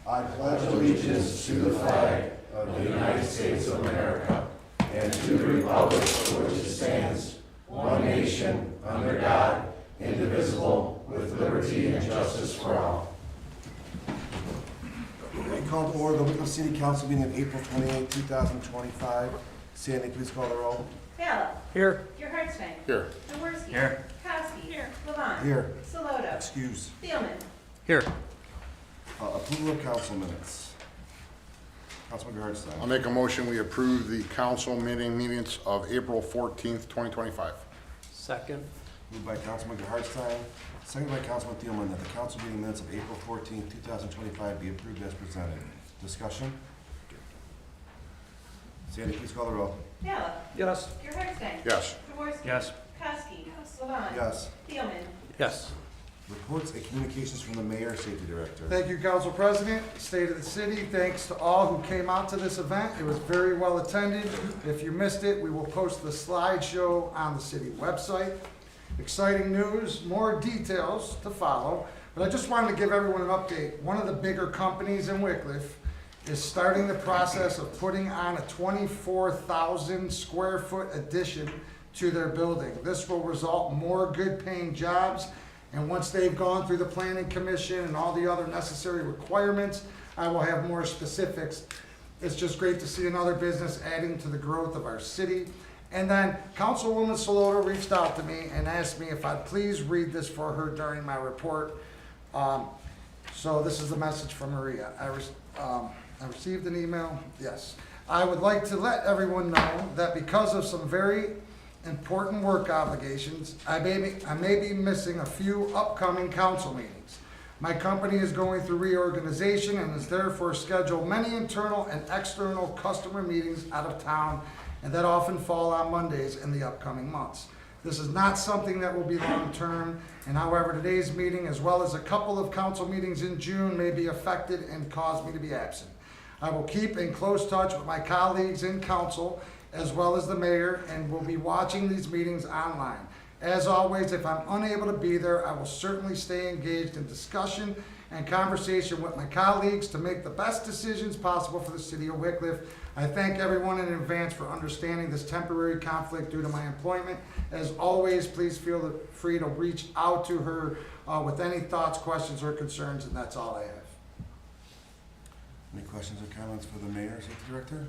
I pledge allegiance to the flag of the United States of America and to the republic for which it stands, one nation, under God, indivisible, with liberty and justice for all. I call to order the Wickliffe City Council meeting of April 28, 2025. Sandy, please call the roll. Bella. Here. Gerhardsstein. Here. Jaworski. Here. Kowski. Here. Levon. Here. Saloto. Excuse. Thielman. Here. Approval of council minutes. Councilman Gerhardsstein. I'll make a motion, we approve the council minutes of April 14th, 2025. Second. Moved by Councilman Gerhardsstein, seconded by Councilman Thielman, that the council meeting minutes of April 14, 2025 be approved as presented. Discussion? Sandy, please call the roll. Bella. Yes. Gerhardsstein. Yes. Jaworski. Yes. Kowski. Levon. Yes. Thielman. Yes. Reports and communications from the Mayor, Safety Director. Thank you, Council President, State of the City. Thanks to all who came out to this event. It was very well attended. If you missed it, we will post the slideshow on the city website. Exciting news, more details to follow, but I just wanted to give everyone an update. One of the bigger companies in Wickliffe is starting the process of putting on a 24,000 square foot addition to their building. This will result in more good paying jobs. And once they've gone through the planning commission and all the other necessary requirements, I will have more specifics. It's just great to see another business adding to the growth of our city. And then Councilwoman Saloto reached out to me and asked me if I'd please read this for her during my report. So this is the message from Maria. I received an email, yes. I would like to let everyone know that because of some very important work obligations, I may be missing a few upcoming council meetings. My company is going through reorganization and has therefore scheduled many internal and external customer meetings out of town, and that often fall on Mondays in the upcoming months. This is not something that will be long-term, and however, today's meeting, as well as a couple of council meetings in June, may be affected and cause me to be absent. I will keep in close touch with my colleagues in council, as well as the mayor, and will be watching these meetings online. As always, if I'm unable to be there, I will certainly stay engaged in discussion and conversation with my colleagues to make the best decisions possible for the city of Wickliffe. I thank everyone in advance for understanding this temporary conflict due to my employment. As always, please feel free to reach out to her with any thoughts, questions, or concerns, and that's all I have. Any questions or comments for the Mayor, Safety Director?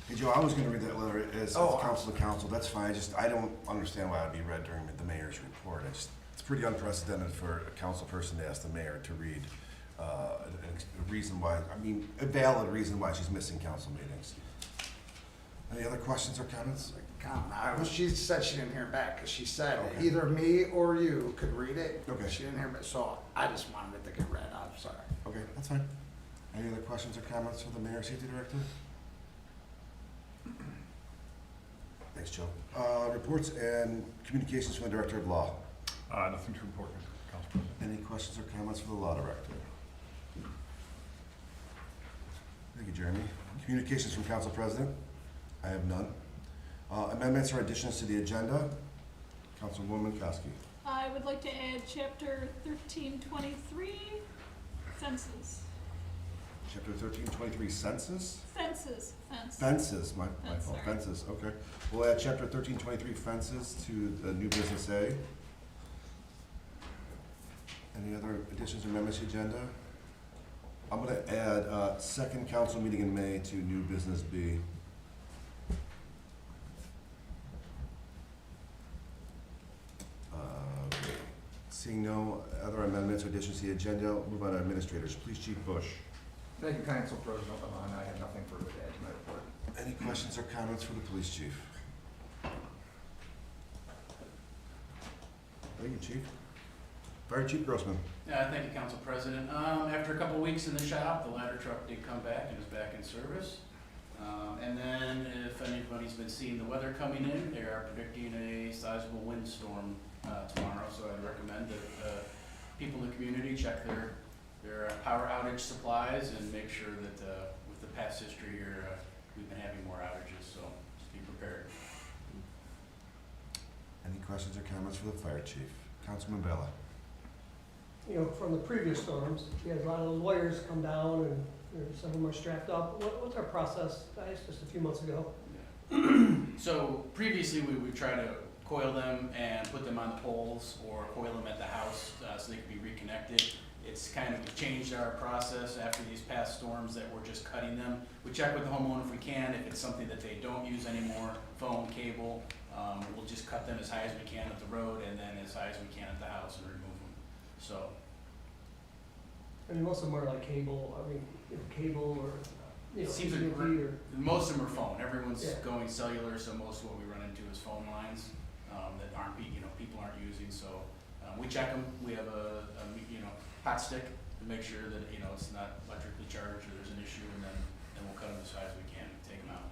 Hey Joe, I was going to read that letter as council to council. That's fine. I don't understand why it would be read during the mayor's report. It's pretty unprecedented for a council person to ask the mayor to read a reason why. I mean, a valid reason why she's missing council meetings. Any other questions or comments? She said she didn't hear back because she said either me or you could read it. Okay. She didn't hear back, so I just wanted it to get read. I'm sorry. Okay, that's fine. Any other questions or comments for the Mayor, Safety Director? Thanks, Joe. Reports and communications from the Director of Law. Nothing to report, Council President. Any questions or comments for the Law Director? Thank you, Jeremy. Communications from Council President? I have none. Amendments or additions to the agenda? Councilwoman Kowski. I would like to add chapter 1323, census. Chapter 1323, census? Fences. Fences, my Fence, fault, sorry. fences, okay. We'll add chapter 1323, fences, to the new business A. Any other additions or amendments to the agenda? I'm gonna add, second council meeting in May to new business B. Seeing no other amendments or additions to the agenda, we'll move on to administrators. Police Chief Bush. Thank you, Council President. I have nothing further to add to my report. Any questions or comments for the police chief? Thank you, Chief. Fire Chief Grossman. Thank you, Council President. After a couple weeks in the shop, the ladder truck did come back and is back in service. And then if anybody's been seeing the weather coming in, they are predicting a sizable windstorm tomorrow, so I'd recommend that people in the community check their power outage supplies and make sure that with the past history here, we've been having more outages, so just be prepared. Any questions or comments for the fire chief? Councilman Bella. you know, from the previous storms. We had a lot of the lawyers come down and some of them are strapped up. What's our process, guys, just a few months ago? So previously, we would try to coil them and put them on the poles or coil them at the house so they could be reconnected. It's kind of changed our process after these past storms that we're just cutting them. We check with the homeowner if we can. If it's something that they don't use anymore, phone, cable, we'll just cut them as high as we can at the road and then as high as we can at the house and remove them. So, I mean, most of them are like cable, I mean, you know, cable or, you know, it seems like AT&T or, most of them are phone. Everyone's Yeah. going cellular, so most of what we run into is phone lines that aren't, people aren't using. So we check them. We have a hot stick to make sure that it's not electrically charged or there's an issue, and then we'll cut them as high as we can and take them out.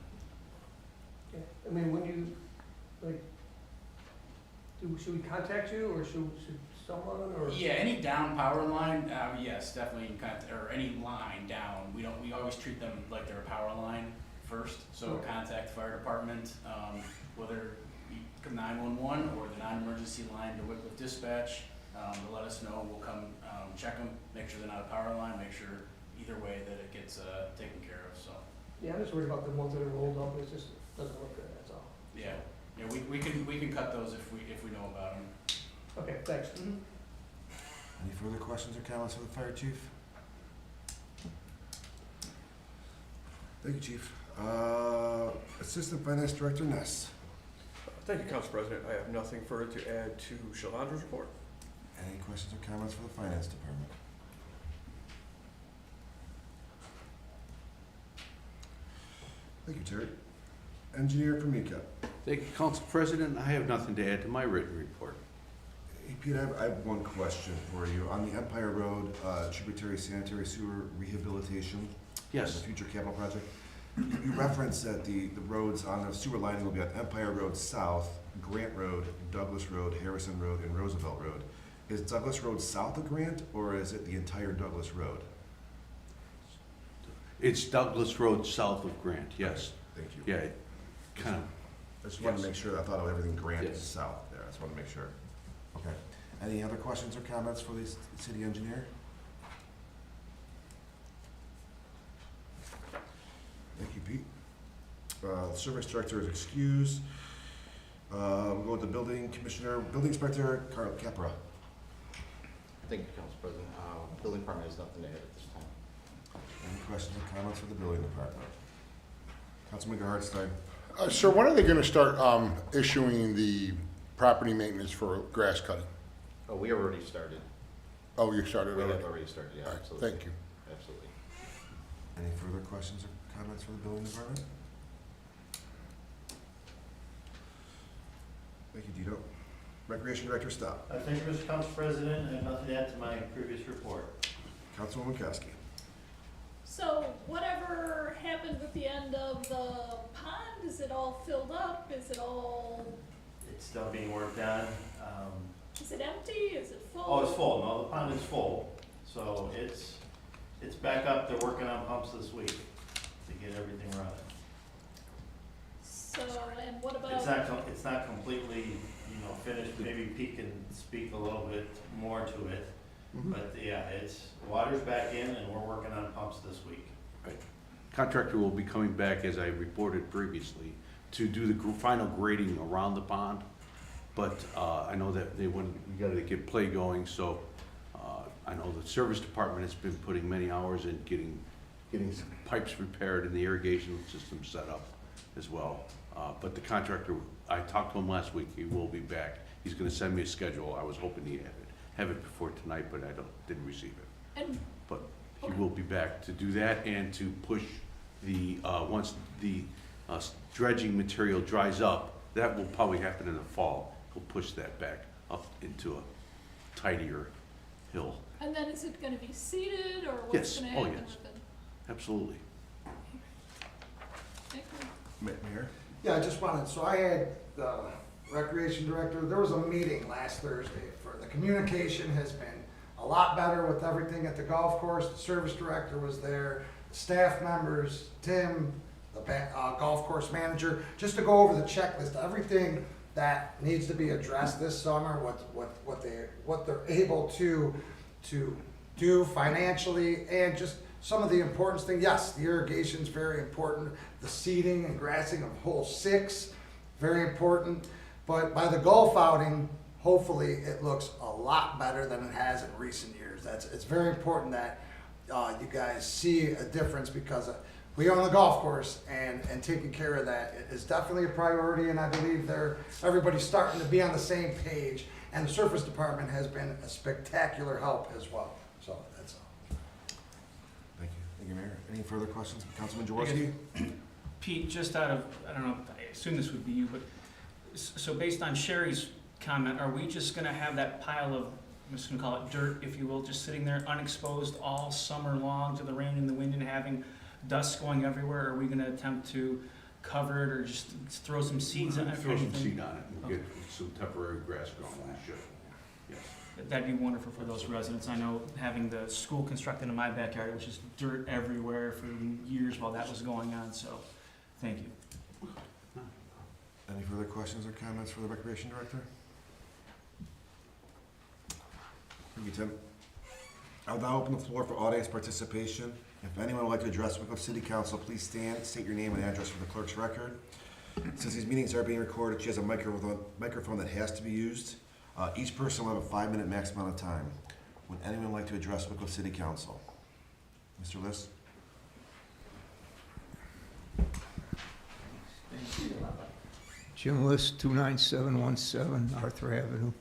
yeah. I mean, when you, like, should we contact you or should someone or? Yeah, any down power line, yes, definitely you can or any line down. We always treat them like they're a power line first. So Okay. contact the fire department, whether 911 or the non-emergency line to Wickliffe dispatch, to let us know. We'll come check them, make sure they're not a power line, make sure either way that it gets taken care of. So Yeah, I'm just worried about the ones that are rolled up, it just doesn't look good, that's all. yeah, we can cut those if we know about them. Okay, thanks. Any further questions or comments for the fire chief? Thank you, Chief. Assistant Finance Director Ness. Thank you, Council President. I have nothing further to add to Shalandra's report. Any questions or comments for the Finance Department? Thank you, Terry. Engineer Pamika. Thank you, Council President. I have nothing to add to my written report. Hey, Pete, I have one question for you. On the Empire Road tributary sanitary sewer rehabilitation, Yes. the future capital project, you referenced that the roads on the sewer lining will be on Empire Road South, Grant Road, Douglas Road, Harrison Road, and Roosevelt Road. Is Douglas Road south of Grant, or is it the entire Douglas Road? It's Douglas Road south of Grant, yes. Thank you. Yeah, kind of, I just wanted to make sure, I thought everything Grant is Yes. south there, I just wanted to make sure. Okay. Any other questions or comments for the city engineer? Thank you, Pete. The service director is excused. We'll go with the building commissioner, building inspector, Carl Capra. Thank you, Council President. Building department has nothing to add at this time. Any questions or comments for the building department? Councilman Hartstein. Sir, when are they gonna start, issuing the property maintenance for grass cutting? Oh, we already started. Oh, you started We already? have already started, yeah, All right, absolutely. thank you. Absolutely. Any further questions or comments for the building department? Thank you, Dito. Recreation Director, stop. Thank you, Mr. Council President. I have nothing to add to my previous report. Councilwoman Kowski. So whatever happened with the end of the pond, is it all filled up? Is it all, It's still being worked on. is it empty? Is it full? Oh, it's full. No, the pond is full. So it's back up. They're working on pumps this week to get everything running. So, and what It's about, it's not completely, finished. Maybe Pete can speak a little bit more to it. But yeah, water's back in and we're working on pumps this week. contractor will be coming back, as I reported previously, to do the final grading around the pond. But I know that we gotta get play going, so I know the service department has been putting many hours in getting some pipes repaired and the irrigation system set up as well. But the contractor, I talked to him last week, he will be back. He's gonna send me a schedule. I was hoping he have it before tonight, but didn't receive it. and, But he will be back to do that and to push once the dredging material dries up, that will probably happen in the fall. He'll push that back up into a tidier hill. and then is it gonna be seeded or what's Yes. gonna Oh, happen yes. with it? Absolutely. Thank you. Mayor? Yeah, I just wanted, so I had the recreation director, there was a meeting last Thursday for, the communication has been a lot better with everything at the golf course. The service director was there, staff members, Tim, the golf course manager, just to go over the checklist, everything that needs to be addressed this summer, what they're able to to do financially, and just some of the important things. Yes, the irrigation's very important, the seeding and grassing of hole 6, very important. But by the golf outing, hopefully it looks a lot better than it has in recent years. It's very important that you guys see a difference, because we own the golf course, and taking care of that is definitely a priority, and I believe everybody's starting to be on the same page, and the Surface Department has been a spectacular help as well. So that's all. Thank you. Thank you, Mayor. Any further questions? Councilman Jaworski? Pete, just out of, I don't know, I assume this would be you, but, so based on Sherry's comment, are we just gonna have that pile of, I'm just gonna call it dirt, if you will, just sitting there unexposed all summer long to the rain and the wind and having dust going everywhere? Or are we gonna attempt to cover it, or just throw some seeds on it? Throw some seed on it and get some temporary grass going, we should. Yes. That'd be wonderful for those residents. I know having the school constructed in my backyard, it was just dirt everywhere for years while that was going on, so thank you. Any further questions or comments for the Recreation Director? Thank you, Tim. I'll now open the floor for audience participation. If anyone would like to address Wickliffe City Council, please stand, state your name and address for the clerk's record. Since these meetings are being recorded, she has a microphone that has to be used. Each person will have a 5-minute max amount of time. Would anyone like to address Wickliffe City Council? Mr. List? Jim List, 29717 Arthur Avenue.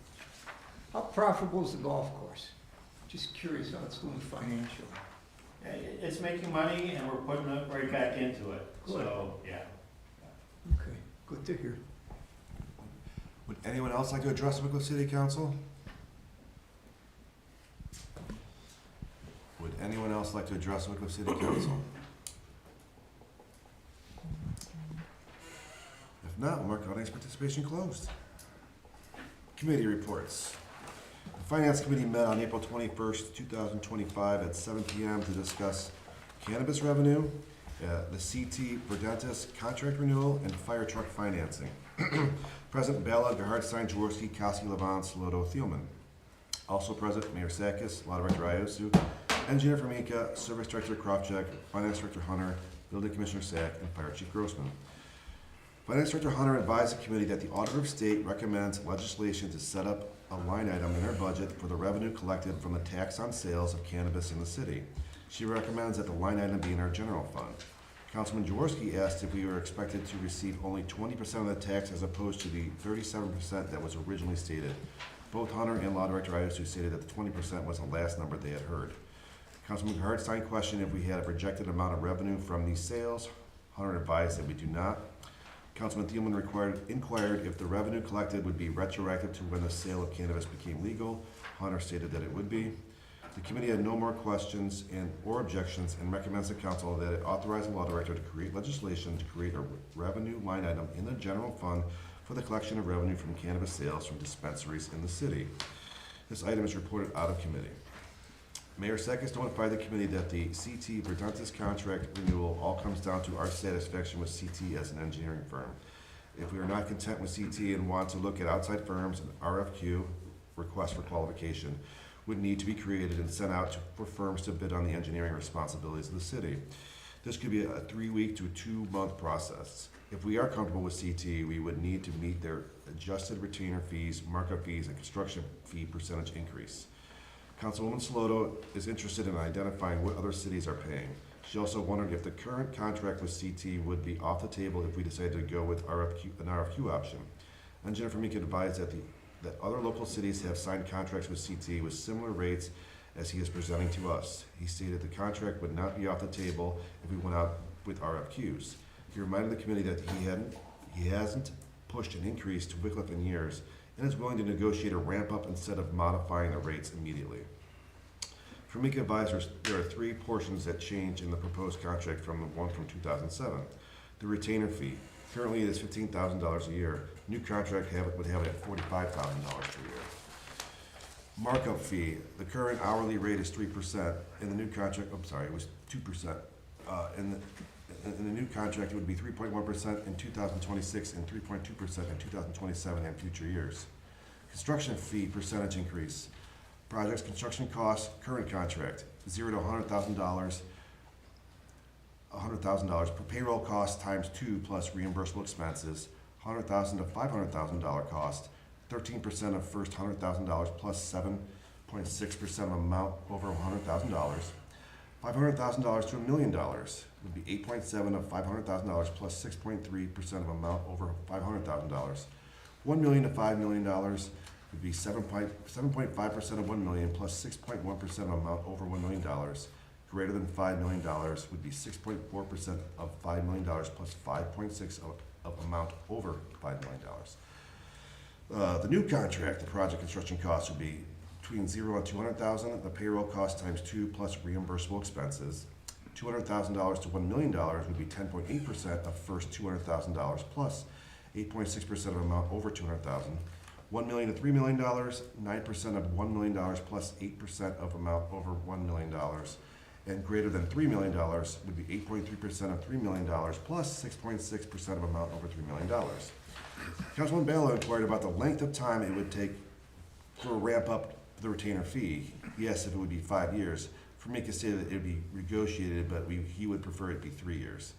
How profitable is the golf course? Just curious how it's doing financially. It's making money and we're putting it right back into it, so, yeah. Okay, good to hear. Would anyone else like to address Wickliffe City Council? Would anyone else like to address Wickliffe City Council? If not, we'll mark audience participation closed. Committee reports. The Finance Committee met on April 21st, 2025 at 7 p.m. to discuss cannabis revenue, the CT Verdentis contract renewal, and fire truck financing. Present Bala, Gerhardstein, Jaworski, Koski, Levon, Saloto, Thielman. Also present, Mayor Sakis, Law Director Iosu, Engineer Formica, Service Director Kravchuk, Finance Director Hunter, Building Commissioner Sack, and Fire Chief Grossman. Finance Director Hunter advised the committee that the Auditor of State recommends legislation to set up a line item in her budget for the revenue collected from the tax on sales of cannabis in the city. She recommends that the line item be in our general fund. Councilman Jaworski asked if we were expected to receive only 20% of the tax as opposed to the 37% that was originally stated. Both Hunter and Law Director Iosu stated that the 20% was the last number they had heard. Councilman Gerhardstein questioned if we had a projected amount of revenue from these sales. Hunter advised that we do not. Councilman Thielman inquired if the revenue collected would be retroactive to when the sale of cannabis became legal. Hunter stated that it would be. The committee had no more questions or objections and recommends to council that it authorize the law director to create legislation to create a revenue line item in the general fund for the collection of revenue from cannabis sales from dispensaries in the city. This item is reported out of committee. Mayor Sakis notified the committee that the CT Verdentis contract renewal all comes down to our satisfaction with CT as an engineering firm. If we are not content with CT and want to look at outside firms, an RFQ, request for qualification, would need to be created and sent out for firms to bid on the engineering responsibilities of the city. This could be a 3-week to a 2-month process. If we are comfortable with CT, we would need to meet their adjusted retainer fees, markup fees, and construction fee percentage increase. Councilwoman Saloto is interested in identifying what other cities are paying. She also wondered if the current contract with CT would be off the table if we decided to go with an RFQ option. Engineer Formica advised that other local cities have signed contracts with CT with similar rates as he is presenting to us. He stated the contract would not be off the table if we went out with RFQs. He reminded the committee that he hasn't pushed an increase to Wickliffe in years and is willing to negotiate a ramp up instead of modifying the rates immediately. Formica advised there are 3 portions that change in the proposed contract from the one from 2007. The retainer fee. Currently it is $15,000 a year. New contract would have it at $45,000 per year. Markup fee. The current hourly rate is 3%. In the new contract, it was 2%. In the new contract, it would be 3.1% in 2026 and 3.2% in 2027 and future years. Construction fee percentage increase. Project's construction costs, current contract, $0 to $100,000. $100,000 per payroll cost times 2 plus reimbursable expenses. $100,000 to $500,000 cost, 13% of first $100,000 plus 7.6% of amount over $100,000. $500,000 to $1 million would be 8.7 of $500,000 plus 6.3% of amount over $500,000. $1 million to $5 million would be 7.5% of $1 million plus 6.1% of amount over $1 million. Greater than $5 million would be 6.4% of $5 million plus 5.6 of amount over $5 million. The new contract, the project construction cost would be between $0 and $200,000. The payroll cost times 2 plus reimbursable expenses. $200,000 to $1 million would be 10.8% of first $200,000 plus 8.6% of amount over $200,000. $1 million to $3 million, 9% of $1 million plus 8% of amount over $1 million. And greater than $3 million would be 8.3% of $3 million plus 6.6% of amount over $3 million. Councilman Ballo inquired about the length of time it would take for a ramp up the retainer fee. Yes, if it would be 5 years. Formica stated that it would be negotiated, but he would prefer it be 3 years.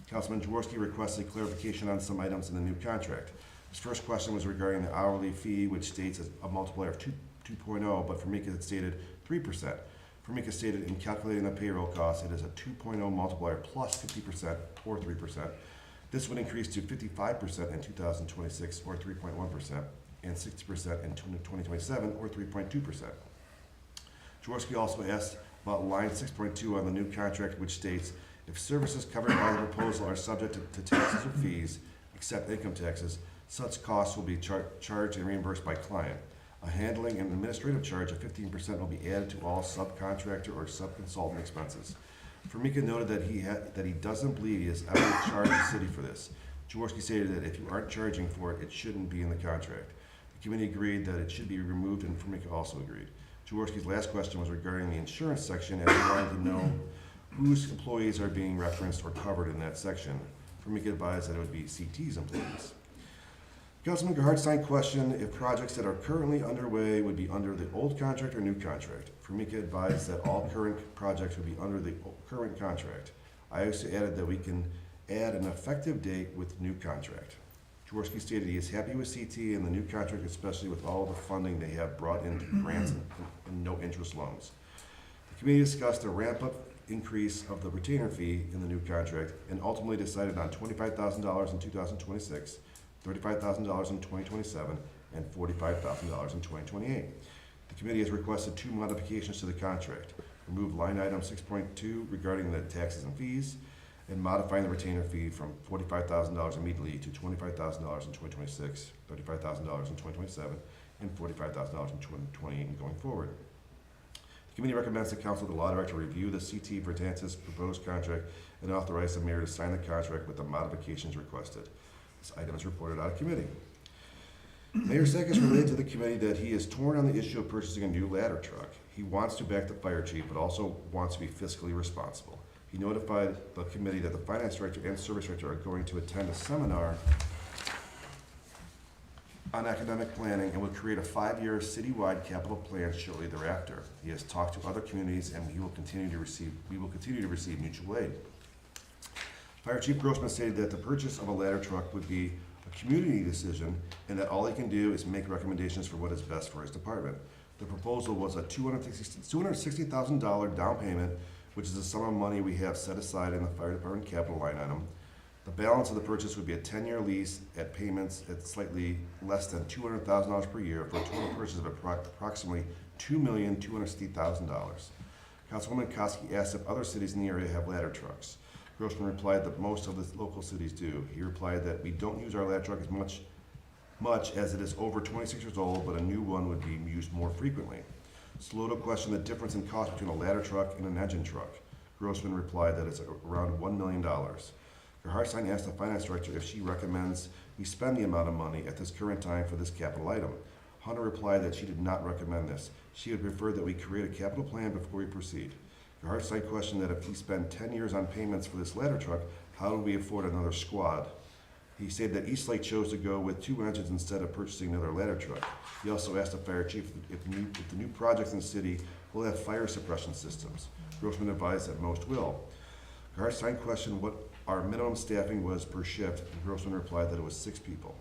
Councilman Jaworski requested clarification on some items in the new contract. His first question was regarding the hourly fee, which states a multiplier of 2.0, but Formica had stated 3%. Formica stated in calculating the payroll cost, it is a 2.0 multiplier plus 50% or 3%. This would increase to 55% in 2026 or 3.1%, and 60% in 2027 or 3.2%. Jaworski also asked about line 6.2 on the new contract, which states, if services covered by the proposal are subject to taxes or fees, except income taxes, such costs will be charged and reimbursed by client. A handling and administrative charge of 15% will be added to all subcontractor or subconsultant expenses. Formica noted that he doesn't believe he has ever charged the city for this. Jaworski stated that if you aren't charging for it, it shouldn't be in the contract. The committee agreed that it should be removed, and Formica also agreed. Jaworski's last question was regarding the insurance section, and he wanted to know whose employees are being referenced or covered in that section. Formica advised that it would be CT's employees. Councilman Gerhardstein questioned if projects that are currently underway would be under the old contract or new contract. Formica advised that all current projects would be under the current contract. I also added that we can add an effective date with new contract. Jaworski stated he is happy with CT and the new contract, especially with all the funding they have brought into grants and no interest loans. The committee discussed a ramp-up increase of the retainer fee in the new contract and ultimately decided on $25,000 in 2026, $35,000 in 2027, and $45,000 in 2028. The committee has requested 2 modifications to the contract. Remove line item 6.2 regarding the taxes and fees, and modifying the retainer fee from $45,000 immediately to $25,000 in 2026, $35,000 in 2027, and $45,000 in 2028 and going forward. The committee recommends the council the law director review the CT Verdantis proposed contract and authorize the mayor to sign the contract with the modifications requested. This item is reported out of committee. Mayor Sack has relayed to the committee that he is torn on the issue of purchasing a new ladder truck. He wants to back the fire chief, but also wants to be fiscally responsible. He notified the committee that the finance director and service director are going to attend a seminar on economic planning and will create a 5-year citywide capital plan shortly thereafter. He has talked to other communities and we will continue to receive mutual aid. Fire Chief Grossman stated that the purchase of a ladder truck would be a community decision and that all he can do is make recommendations for what is best for his department. The proposal was a $260,000 down payment, which is the sum of money we have set aside in the fire department capital line item. The balance of the purchase would be a 10-year lease at payments at slightly less than $200,000 per year for a total purchase of approximately $2,260,000. Councilwoman Koski asked if other cities in the area have ladder trucks. Grossman replied that most of the local cities do. He replied that we don't use our ladder truck as much as it is over 26 years old, but a new one would be used more frequently. Sloto questioned the difference in cost between a ladder truck and an engine truck. Grossman replied that it's around $1 million. Gerhardstein asked the finance director if she recommends we spend the amount of money at this current time for this capital item. Hunter replied that she did not recommend this. She would prefer that we create a capital plan before we proceed. Gerhardstein questioned that if we spend 10 years on payments for this ladder truck, how do we afford another squad? He stated that Eastlake chose to go with 2 engines instead of purchasing another ladder truck. He also asked the fire chief if the new projects in the city will have fire suppression systems. Grossman advised that most will. Hartstein questioned what our minimum staffing was per shift, and Grossman replied that it was 6 people.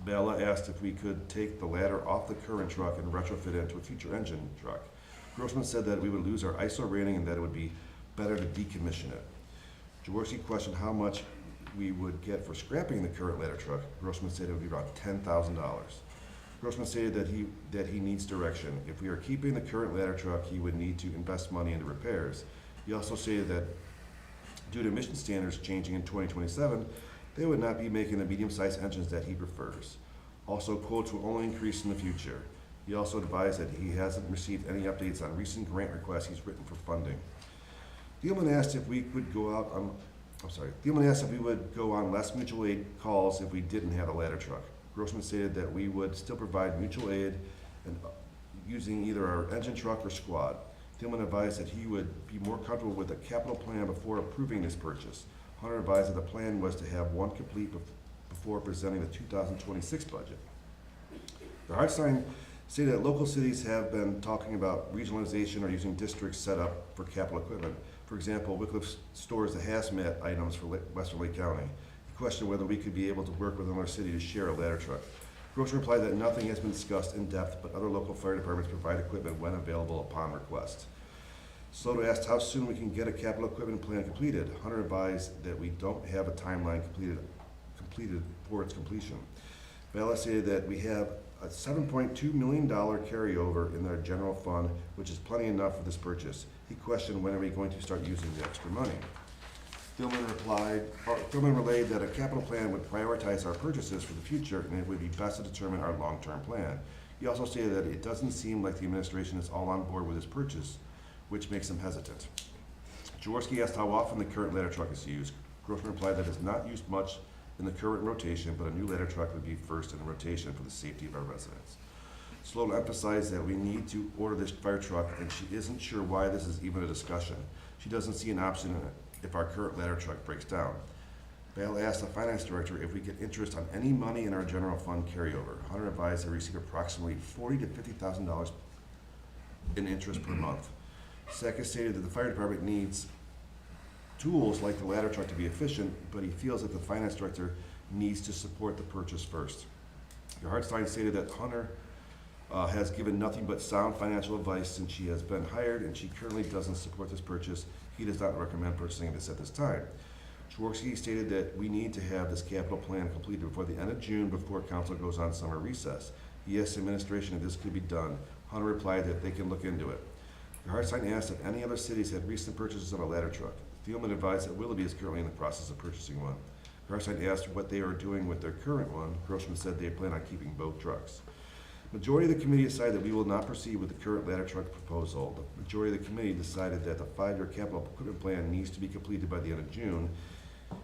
Bella asked if we could take the ladder off the current truck and retrofit it into a future engine truck. Grossman said that we would lose our ISO rating and that it would be better to decommission it. Jaworski questioned how much we would get for scrapping the current ladder truck. Grossman said it would be about $10,000. Grossman stated that he needs direction. If we are keeping the current ladder truck, he would need to invest money into repairs. He also stated that due to emission standards changing in 2027, they would not be making the medium-sized engines that he prefers. Also, quotes will only increase in the future. He also advised that he hasn't received any updates on recent grant requests he's written for funding. Thielman asked if we would go out on, Thielman asked if we would go on less mutual aid calls if we didn't have a ladder truck. Grossman stated that we would still provide mutual aid and using either our engine truck or squad. Thielman advised that he would be more comfortable with a capital plan before approving this purchase. Hunter advised that the plan was to have one complete before presenting the 2026 budget. The Hartstein stated that local cities have been talking about regionalization or using districts set up for capital equipment. For example, Wickliffe stores the hazmat items for Western Lake County. He questioned whether we could be able to work with another city to share a ladder truck. Grossman replied that nothing has been discussed in depth, but other local fire departments provide equipment when available upon request. Sloto asked how soon we can get a capital equipment plan completed. Hunter advised that we don't have a timeline completed for its completion. Bella stated that we have a $7.2 million carryover in our general fund, which is plenty enough for this purchase. He questioned when are we going to start using the extra money. Thielman relayed that a capital plan would prioritize our purchases for the future and it would be best to determine our long-term plan. He also stated that it doesn't seem like the administration is all on board with this purchase, which makes him hesitant. Jaworski asked how often the current ladder truck is used. Grossman replied that it's not used much in the current rotation, but a new ladder truck would be first in the rotation for the safety of our residents. Sloto emphasized that we need to order this fire truck, and she isn't sure why this is even a discussion. She doesn't see an option if our current ladder truck breaks down. Bale asked the finance director if we get interest on any money in our general fund carryover. Hunter advised they receive approximately $40,000 to $50,000 in interest per month. Second stated that the fire department needs tools like the ladder truck to be efficient, but he feels that the finance director needs to support the purchase first. Hartstein stated that Hunter has given nothing but sound financial advice since she has been hired, and she currently doesn't support this purchase. He does not recommend purchasing this at this time. Jaworski stated that we need to have this capital plan completed before the end of June before council goes on summer recess. He asked the administration if this could be done. Hunter replied that they can look into it. Hartstein asked if any other cities had recent purchases of a ladder truck. Thielman advised that Willoughby is currently in the process of purchasing one. Hartstein asked what they are doing with their current one. Grossman said they plan on keeping both trucks. Majority of the committee decided that we will not proceed with the current ladder truck proposal. The majority of the committee decided that the 5-year capital equipment plan needs to be completed by the end of June.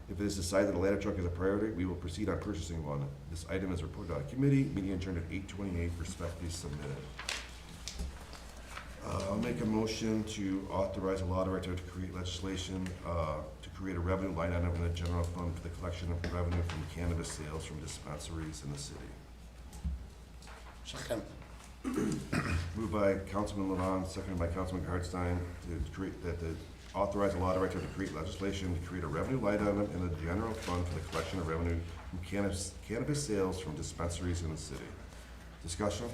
If it is decided that a ladder truck is a priority, we will proceed on purchasing one. This item is reported out of committee. Meeting adjourned at 8:28, respectfully submitted. I'll make a motion to authorize a law director to create legislation to create a revenue line item in the general fund for the collection of revenue from cannabis sales from dispensaries in the city. Second. Moved by Councilman Levon, seconded by Councilman Hartstein to authorize a law director to create legislation to create a revenue line item in the general fund for the collection of revenue from cannabis sales from dispensaries in the city. Discussion?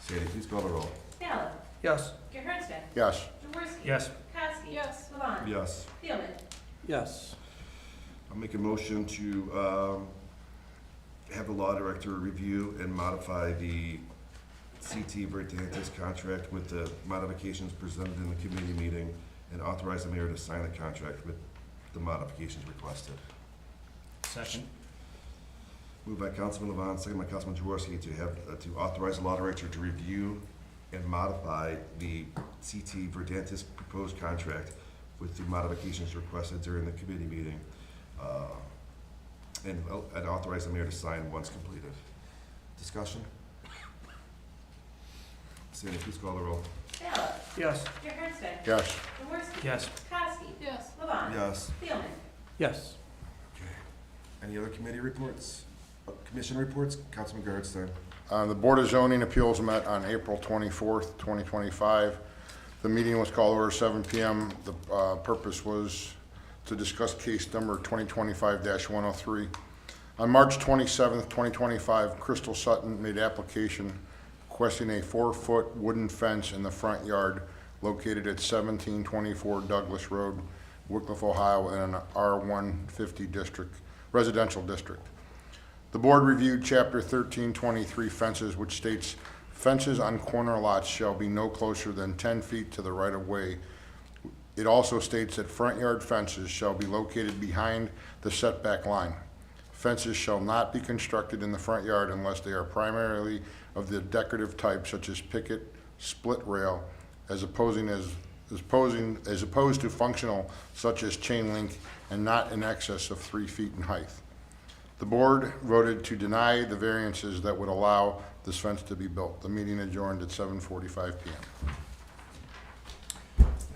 Sadie, please call the roll. Ballard. Yes. Gerhardstein. Yes. Jaworski. Yes. Kowski. Yes. Levon. Yes. Thielman. Yes. I'll make a motion to have the law director review and modify the CT Verdantis contract with the modifications presented in the committee meeting and authorize the mayor to sign the contract with the modifications requested. Second. Moved by Councilman Levon, second by Councilman Jaworski to authorize the law director to review and modify the CT Verdantis proposed contract with the modifications requested during the committee meeting, and authorize the mayor to sign once completed. Discussion? Sandy, please call the roll. Ballard. Yes. Gerhardstein. Yes. Jaworski. Yes. Kowski. Yes. Levon. Yes. Thielman. Yes. Any other committee reports? Commission reports? Councilman Gerhardstein. The Board of Zoning Appeals met on April 24th, 2025. The meeting was called over 7 p.m. The purpose was to discuss case number 2025-103. On March 27th, 2025, Crystal Sutton made application requesting a 4-foot wooden fence in the front yard located at 1724 Douglas Road, Wickliffe, Ohio, in an R150 district, residential district. The board reviewed Chapter 1323 fences, which states fences on corner lots shall be no closer than 10 feet to the right-of-way. It also states that front yard fences shall be located behind the setback line. Fences shall not be constructed in the front yard unless they are primarily of the decorative type, such as picket, split rail, as opposed to functional, such as chain link, and not in excess of 3 feet in height. The board voted to deny the variances that would allow this fence to be built. The meeting adjourned at 7:45 p.m.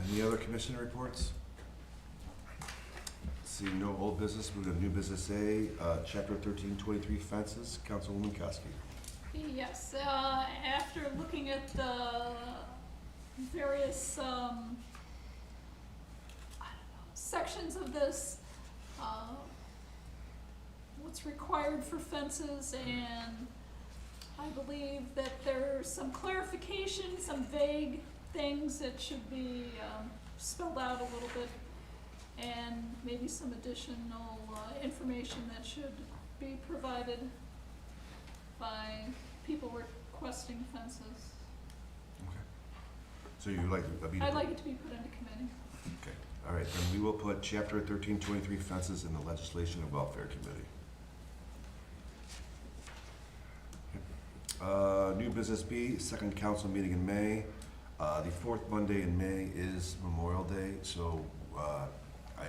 Any other commission reports? See no old business, move to new business A, Chapter 1323 fences. Councilwoman Koski. Yes, after looking at the various, sections of this, what's required for fences, and I believe that there's some clarification, some vague things that should be spelled out a little bit, and maybe some additional information that should be provided by people requesting fences. Okay. So you'd like to be... I'd like it to be put into committee. Okay. All right, then we will put Chapter 1323 fences in the Legislation and Welfare Committee. New business B, second council meeting in May. The fourth Monday in May is Memorial Day, so I'll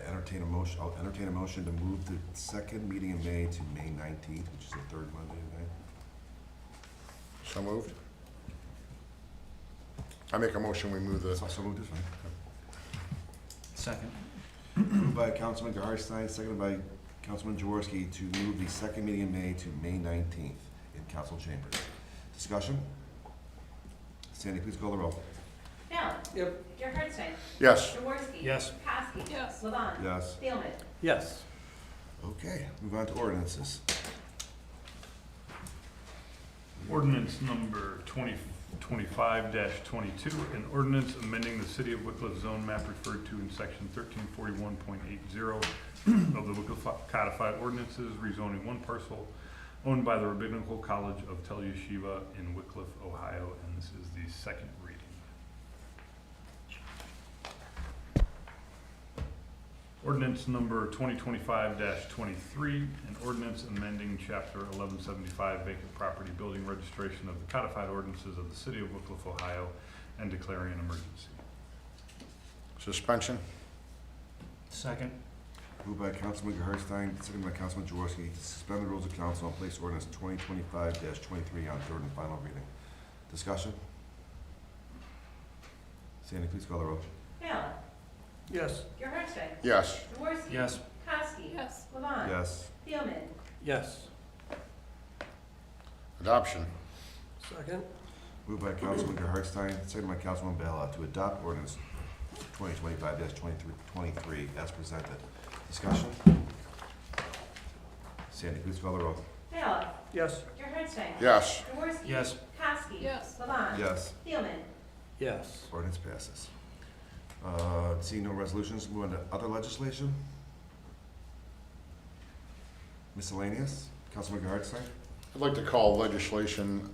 entertain a motion to move the second meeting in May to May 19th, which is the third Monday in May. So moved. I make a motion, we move the... So moved, is fine. Second. Moved by Councilman Gerhardstein, seconded by Councilman Jaworski to move the second meeting in May to May 19th in council chambers. Discussion? Sandy, please call the roll. Allen. Yep. Gerhardstein. Yes. Jaworski. Yes. Kowski. Yes. Levon. Yes. Thielman. Yes. Okay, move on to ordinances. Ordinance number 2025-22, an ordinance amending the City of Wickliffe zone map referred to in section 1341.80 of the Wickliffe Codified Ordinances, rezoning one parcel owned by the Rabbinical College of Tel Yeshiva in Wickliffe, Ohio, and this is the second reading. Ordinance number 2025-23, an ordinance amending chapter 1175 vacant property building registration of the codified ordinances of the City of Wickliffe, Ohio, and declaring an emergency. Suspension. Second. Moved by Councilman Gerhardstein, seconded by Councilman Jaworski, to suspend the rules of council and place ordinance 2025-23 on third and final reading. Discussion? Sandy, please call the roll. Allen. Yes. Gerhardstein. Yes. Jaworski. Yes. Kowski. Yes. Levon. Yes. Thielman. Yes. Adoption. Second. Moved by Councilman Gerhardstein, seconded by Councilman Bella to adopt ordinance 2025-23 as presented. Discussion? Sandy, please call the roll. Allen. Yes. Gerhardstein. Yes. Jaworski. Yes. Kowski. Yes. Levon. Yes. Thielman. Yes. Ordinance passes. Seeing no resolutions, move on to other legislation. Miscellaneous, Councilman Gerhardstein. I'd like to call legislation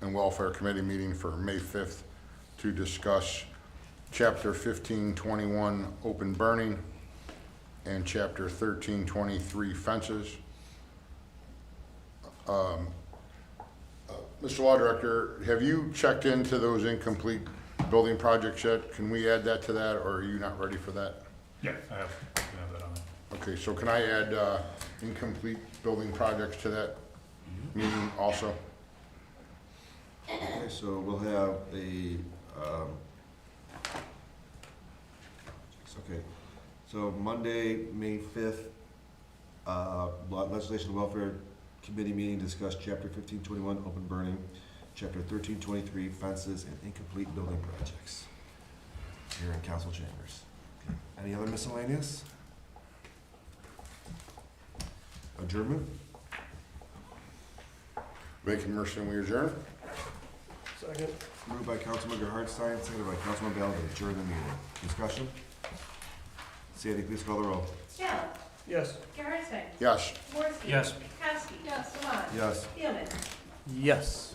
and welfare committee meeting for May 5th to discuss chapter 1521 open burning and chapter 1323 fences. Mr. Law Director, have you checked into those incomplete building projects yet? Can we add that to that, or are you not ready for that? Yeah, I have that on there. Okay, so can I add incomplete building projects to that meeting also? Okay, so we'll have a, okay, so Monday, May 5th, Legislation and Welfare Committee meeting discussed Chapter 1521, open burning, Chapter 1323, fences and incomplete building projects. Here in council chambers. Okay. Any other miscellaneous? Adjournment? Make a motion, we adjourn? Second. Moved by Councilmember Hartstein, seconded by Councilman Bell to adjourn the meeting. Discussion? Sandy, please call the roll. Gallo. Yes. Gerhardstein. Yes. Worsney. Yes. Kowski. Yes. Levon. Yes. Thielman. Yes.